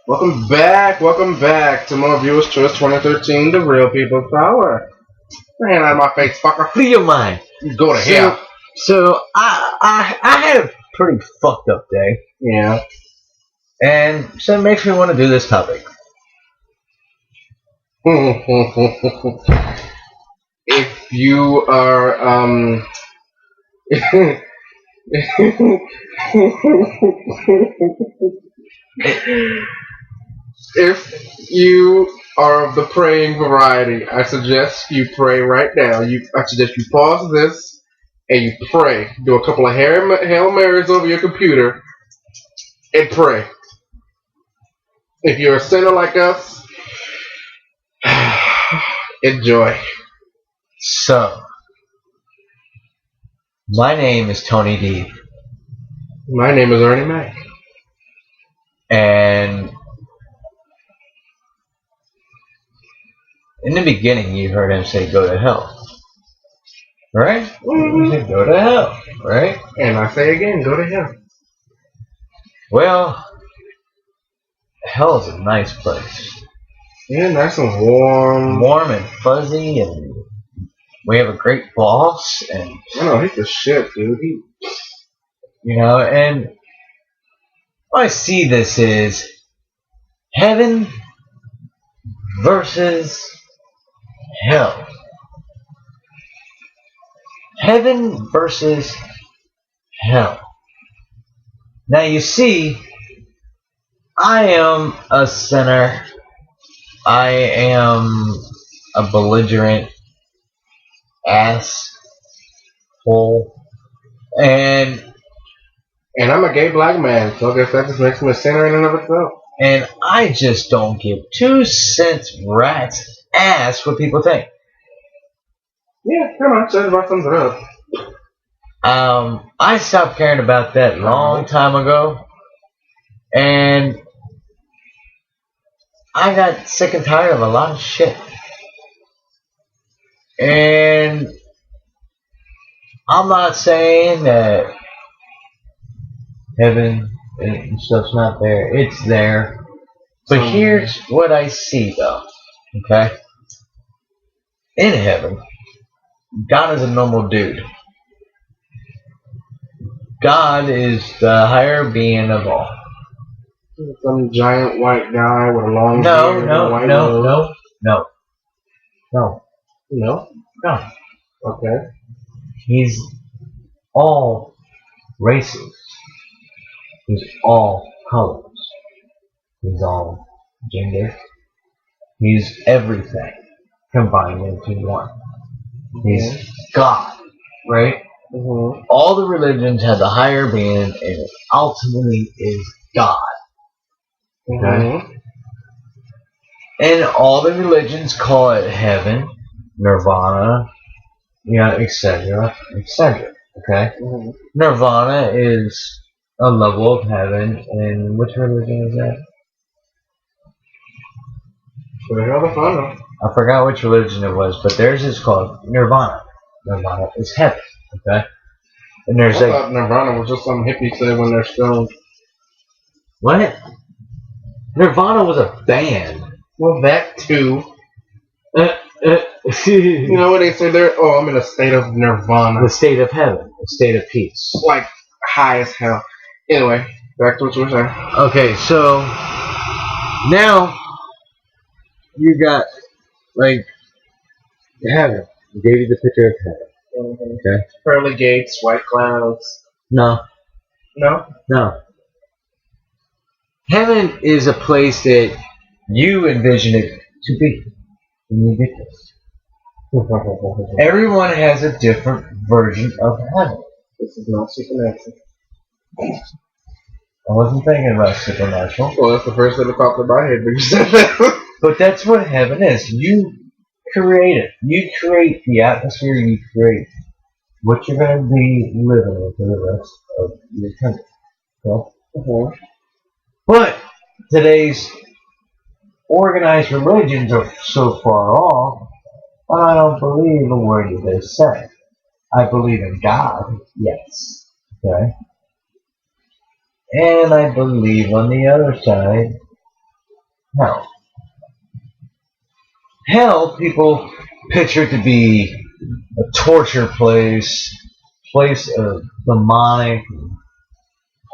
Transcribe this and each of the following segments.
Welcome back to more Viewers Choice 2013, The Real People's Power. Man, out of my face, fucker. Free your mind. You go to So, hell. so I had a pretty fucked up day, Yeah. and so it makes me want to do this topic. If you are, if you are of the praying variety, I suggest you pray right now. I suggest you pause this and you pray. Do a couple of Hail Marys over your computer and pray. If you're a sinner like us, enjoy. So, my name is Tony D, My name is Ernie Mac. and in the beginning, you heard him say, "Go to hell," right? He said, "Go to hell," right? And I say again, go to hell. Well, hell is a nice place, Yeah, nice and warm. warm and fuzzy, and we have a great boss, and I know, he's the shit, dude. and what I see this is heaven versus hell. Heaven versus hell. Now you see, I am a sinner. I am a belligerent asshole. And I'm a gay black man, so I guess that just makes me a sinner in and of itself. and I just don't give 2 cents rat's ass what people think. Yeah, pretty much. That about sums it up. I stopped caring about that long time ago, and I got sick and tired of a lot of shit. And I'm not saying that heaven and stuff's not there. It's there. But here's what I see, though. Okay? In heaven, God is a normal dude. God is the higher being of all. Some giant white guy with a long No, beard and a no, white no, nose. no, no, no, No? no. Okay. He's all races. He's all colors. He's all gender. He's everything combined into one. He's God, right? Mm-hmm. All the religions have the higher being, and it ultimately is God. Okay? Mm-hmm. And all the religions call it heaven, nirvana, etc., etc. Okay? Mm-hmm. Nirvana is a level of heaven, and which religion is that? So the hell the fun. I forgot which religion it was, but theirs is called nirvana. Nirvana is heaven, okay? And I there's like, thought Nirvana was just some hippie said when they're stoned. what? Nirvana was a band. Well, that too. The You know what they say there? Oh, I'm in a state of nirvana. state of heaven, the state of peace. Like, high as hell. Anyway, back to what you were saying. Okay, so now you got like heaven. I gave you the picture of heaven. Mm-hmm. Okay. Pearly gates, white clouds. No, No? no. Heaven is a place that you envision it to be when you get this. Everyone has a different version of heaven. This is not supernatural. I wasn't thinking about supernatural. Well, that's the first thing that popped in my head when you said that. But that's what heaven is. You create it. You create the atmosphere. You create what you're going to be living in for the rest of your eternity. So, Mm-hmm. but today's organized religions are so far off, I don't believe a word that they say. I believe in God, yes. Okay? And I believe on the other side hell. Hell, people picture it to be a torture place of demonic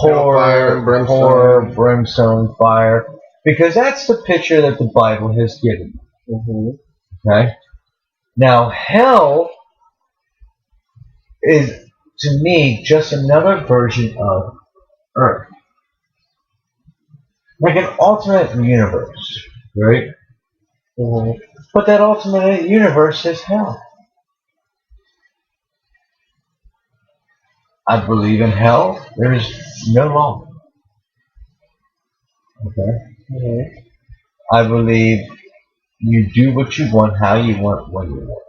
Hellfire and horror, brimstone, fire, because that's the picture that the Bible has given. Mm-hmm. Okay. Now, hell is, to me, just another version of Earth, like an alternate universe, right? Mm-hmm. But that alternate universe is hell. I believe in hell. There is no law. Okay. Mm-hmm. I believe you do what you want, how you want, when you want.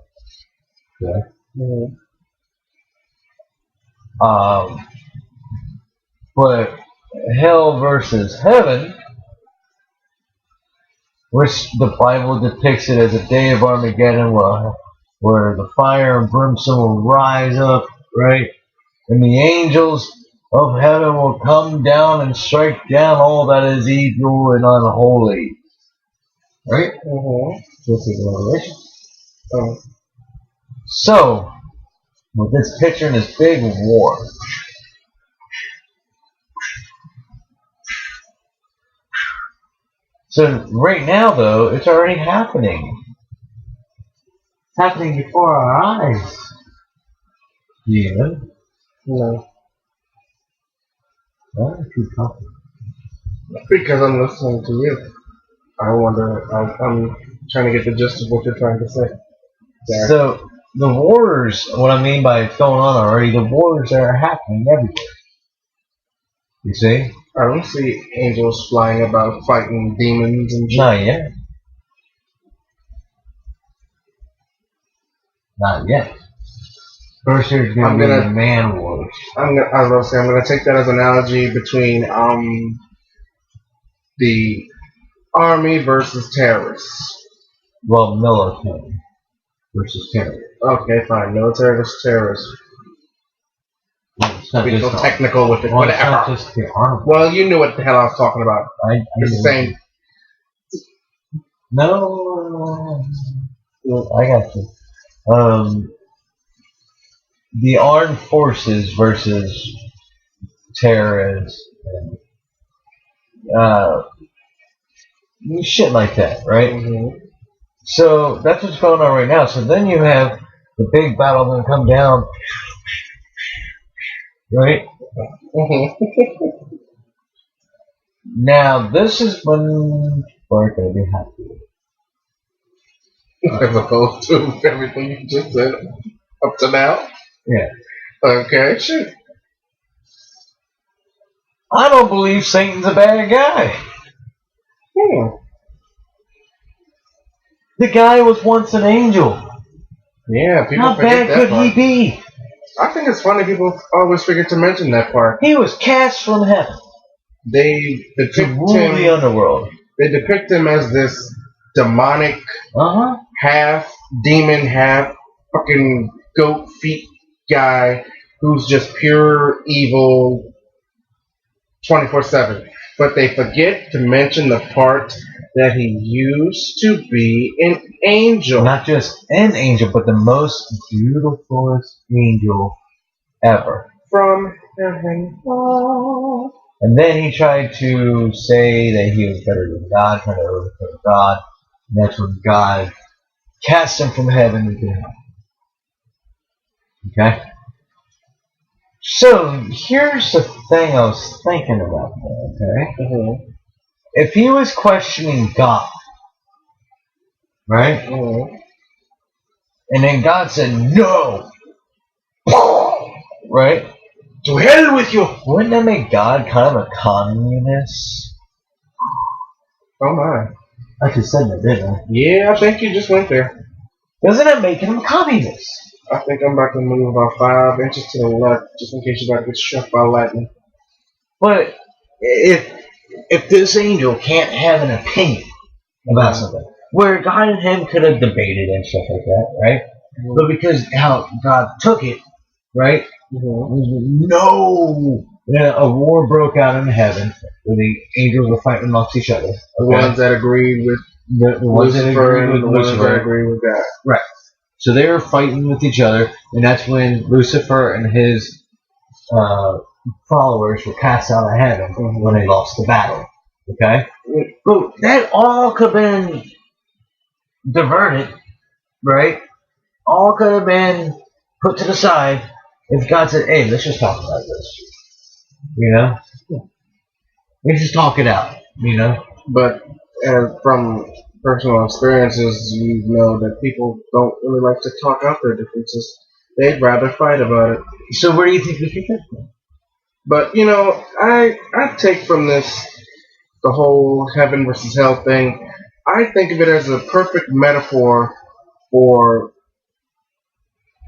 Okay. Mm-hmm. But hell versus heaven, which the Bible depicts it as a day of Armageddon, where the fire and brimstone will rise up, right? And the angels of heaven will come down and strike down all that is evil and unholy. Right? Mm-hmm. This is Revelation. Oh. So, with this picture and this big war, so right now, though, it's already happening. It's happening before our eyes. Yeah. No. Why are you talking? Because I'm listening to you. I wonder. I'm trying to get the gist of what you're trying to say. There. So, the wars, what I mean by it's going on already, the wars are happening everywhere. You see? I don't see angels flying about fighting demons and shit. Not yet. Not yet. First, there's going to be the man wars. I was going to say, I'm going to take that as an analogy between the army versus terrorists. Well, military versus terrorists. Okay, fine. Military versus terrorists. It's not Be just so technical with it. well, it's Whatever. not just the army. Well, you knew what the hell I was talking about. It's the same. No, I got you. The armed forces versus terrorists and shit like that, right? Mm-hmm. So that's what's going on right now. So then you have the big battle going to come down, right? Mm-hmm. Now this is when people are going to be happy. As opposed to everything you just said up to now. Yeah. Okay, shoot. I don't believe Satan's a bad guy. The guy was once an angel. Yeah, people How forget bad that could part. he be? I think it's funny people always forget to mention that part. He was cast from heaven They to depict rule the him. underworld. They depict him as this demonic, half demon, half fucking goat feet guy who's just pure evil 24/7. But they forget to mention the part that he used to be an angel. Not just an angel, but the most beautifulest angel ever. From heaven. Oh. And then he tried to say that he was better than God, trying to overthrow God. And that's when God cast him from heaven into hell. Okay? So, here's the thing I was thinking about, okay? Mm-hmm. If he was questioning God, right? Mm-hmm. And then God said, no! Right? To hell with you! Wouldn't that make God kind of a communist? Oh my. I just said that, didn't I? Yeah, I think you just went there. Doesn't that make him a communist? I think I'm about to move about 5 inches to the left, just in case you about to get struck by lightning. But if this angel can't have an opinion about something, where God and him could have debated and stuff like that, right? But because how God took it, right? Mm-hmm. No, A war broke out in heaven where the angels were fighting amongst each other. The ones that agreed with The ones that Lucifer agreed and with the ones that Lucifer. agreed with God. Right. So they were fighting with each other, and that's when Lucifer and his followers were cast out of heaven when they lost the battle. Okay? But that all could have been diverted, right? All could have been put to the side if God said, hey, let's just talk about this. You know? Let's just talk it out, you know? But from personal experiences, you know that people don't really like to talk out their differences. They'd rather fight about it. So where do you think we should get from? But, I take from this the whole heaven versus hell thing. I think of it as a perfect metaphor for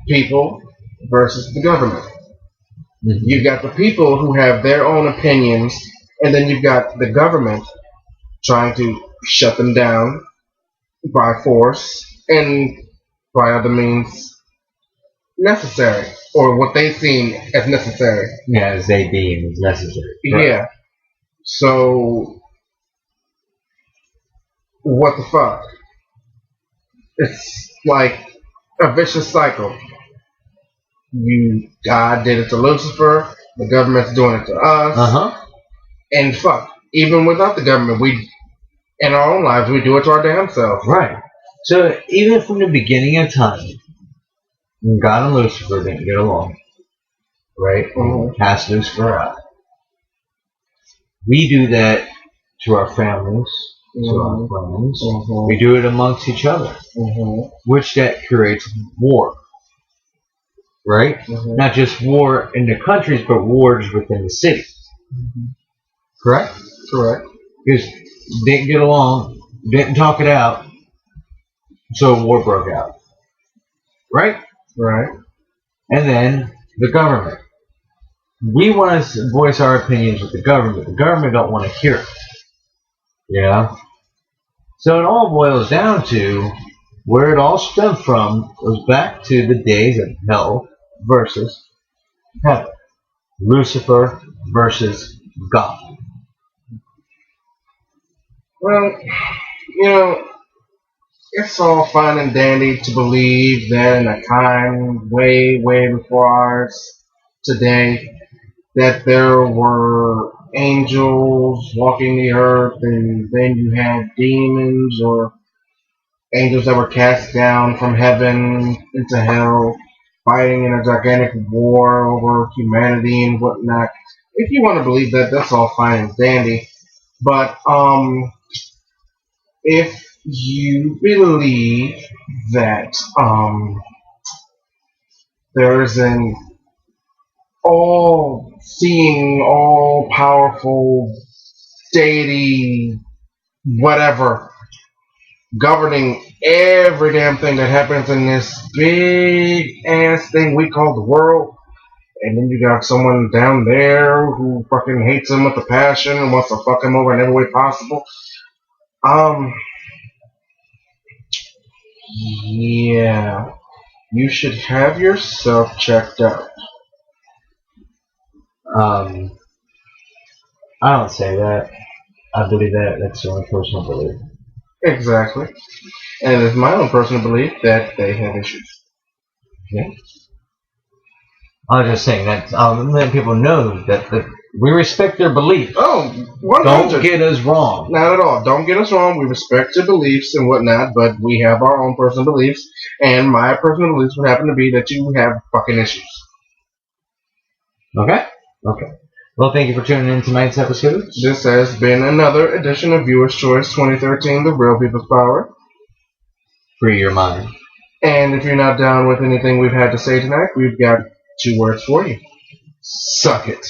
people versus the government. Mm-hmm. You've got the people who have their own opinions, and then you've got the government trying to shut them down by force and by other means necessary, or what they seem as necessary. Yeah, as they deem is necessary. Right. Yeah. So, what the fuck? It's like a vicious cycle. God did it to Lucifer, the government's doing it to us, and fuck, even without the government, in our own lives, we do it to our damn selves. Right. So even from the beginning of time, when God and Lucifer didn't get along, right? And cast Lucifer out. We do that to our families, to our friends. We do it amongst each other, which that creates war. Right? Not just war in the countries, but wars within the cities. Correct? Correct. Because didn't get along, didn't talk it out, so a war broke out. Right? Right. And then the government. We want to voice our opinions with the government. The government don't want to hear it. You know? So it all boils down to where it all stemmed from goes back to the days of hell versus heaven. Lucifer versus God. Well, it's all fine and dandy to believe that in a time way, way before ours today, that there were angels walking the earth, and then you had demons or angels that were cast down from heaven into hell, fighting in a gigantic war over humanity and whatnot. If you want to believe that, that's all fine and dandy. But if you believe that there's an all-seeing, all-powerful deity, whatever, governing every damn thing that happens in this big-ass thing we call the world, and then you got someone down there who fucking hates him with a passion and wants to fuck him over in every way possible, yeah, you should have yourself checked out. I don't say that. I believe that. That's my personal belief. Exactly. And it's my own personal belief that they have issues. Yeah. I was just saying that letting people know that we respect their beliefs. Oh, 100. Don't get us wrong. Not at all. Don't get us wrong. We respect your beliefs and whatnot, but we have our own personal beliefs, and my personal beliefs would happen to be that you have fucking issues. Okay? Okay. Well, thank you for tuning in to tonight's episode. This has been another edition of Viewer's Choice 2013, The Real People's Power. Free your mind. And if you're not down with anything we've had to say tonight, we've got 2 words for you. Suck it.